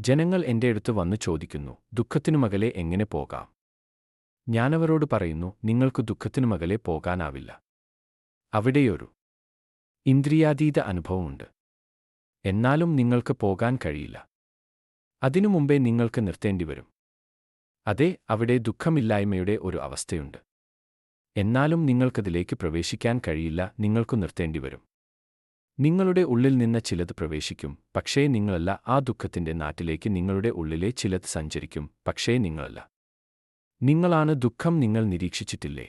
ജനങ്ങൾ എന്റെ അടുത്ത് വന്നു ചോദിക്കുന്നു, ദുഃഖത്തിനു മകലെ എങ്ങനെ പോകാം? ഞാനവരോട് പറയുന്നു, നിങ്ങൾക്ക് ദുഃഖത്തിനു മകലെ പോകാനാവില്ല. അവിടെയൊരു ഇന്ദ്രിയാതീത അനുഭവമുണ്ട്. എന്നാലും നിങ്ങൾക്ക് പോകാൻ കഴിയില്ല. അതിനു മുമ്പേ നിങ്ങൾക്ക് നിർത്തേണ്ടിവരും. അതെ, അവിടെ ദുഃഖമില്ലായ്മയുടെ ഒരു അവസ്ഥയുണ്ട്. എന്നാലും നിങ്ങൾക്കതിലേക്ക് പ്രവേശിക്കാൻ കഴിയില്ല, നിങ്ങൾക്കു നിർത്തേണ്ടിവരും. നിങ്ങളുടെ ഉള്ളിൽ നിന്ന് ചിലത് പ്രവേശിക്കും, പക്ഷേ നിങ്ങളല്ല. ആ ദുഃഖത്തിന്റെ നാട്ടിലേക്ക് നിങ്ങളുടെ ഉള്ളിലെ ചിലത് സഞ്ചരിക്കും, പക്ഷേ നിങ്ങളല്ല. നിങ്ങളാണ് ദുഃഖം. നിങ്ങൾ നിരീക്ഷിച്ചിട്ടില്ലേ?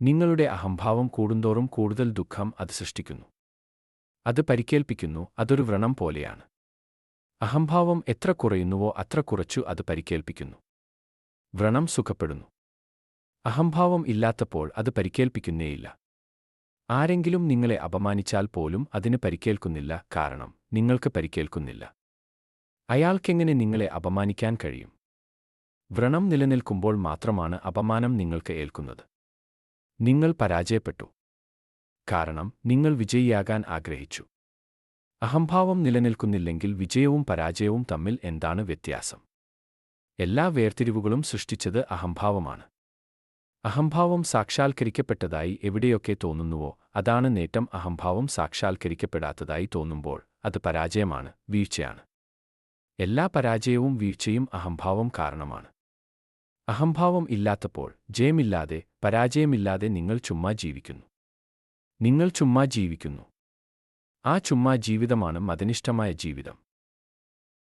നിങ്ങളുടെ അഹംഭാവം കൂടുന്തോറും കൂടുതൽ ദുഃഖം അത് സൃഷ്ടിക്കുന്നു. അത് പരിക്കേൽപ്പിക്കുന്നു. അതൊരു വ്രണം പോലെയാണ്. അഹംഭാവം എത്ര കുറയുന്നുവോ അത്ര കുറച്ചു അത് പരിക്കേൽപ്പിക്കുന്നു. വ്രണം സുഖപ്പെടുന്നു. അഹംഭാവം ഇല്ലാത്തപ്പോൾ അത് പരിക്കേൽപ്പിക്കുന്നേയില്ല. ആരെങ്കിലും നിങ്ങളെ അപമാനിച്ചാൽ പോലും അതിന് പരിക്കേൽക്കുന്നില്ല, കാരണം നിങ്ങൾക്ക് പരിക്കേൽക്കുന്നില്ല. അയാൾക്കെങ്ങനെ നിങ്ങളെ അപമാനിക്കാൻ കഴിയും? വ്രണം നിലനിൽക്കുമ്പോൾ മാത്രമാണ് അപമാനം നിങ്ങൾക്ക് ഏൽക്കുന്നത്. നിങ്ങൾ പരാജയപ്പെട്ടു. കാരണം നിങ്ങൾ വിജയിയാകാൻ ആഗ്രഹിച്ചു. അഹംഭാവം നിലനിൽക്കുന്നില്ലെങ്കിൽ വിജയവും പരാജയവും തമ്മിൽ എന്താണ് വ്യത്യാസം? എല്ലാ വേർതിരിവുകളും സൃഷ്ടിച്ചത് അഹംഭാവമാണ്. അഹംഭാവം സാക്ഷാത്കരിക്കപ്പെട്ടതായി എവിടെയൊക്കെ തോന്നുന്നുവോ അതാണ് നേട്ടം. അഹംഭാവം സാക്ഷാത്കരിക്കപ്പെടാത്തതായി തോന്നുമ്പോൾ അത് പരാജയമാണ്, വീഴ്ചയാണ്. എല്ലാ പരാജയവും വീഴ്ചയും അഹംഭാവം കാരണമാണ്. അഹംഭാവം ഇല്ലാത്തപ്പോൾ, ജയമില്ലാതെ, പരാജയമില്ലാതെ നിങ്ങൾ ചുമ്മാ ജീവിക്കുന്നു. നിങ്ങൾ ചുമ്മാ ജീവിക്കുന്നു. ആ ചുമ്മാ ജീവിതമാണ് മതനിഷ്ഠമായ ജീവിതം.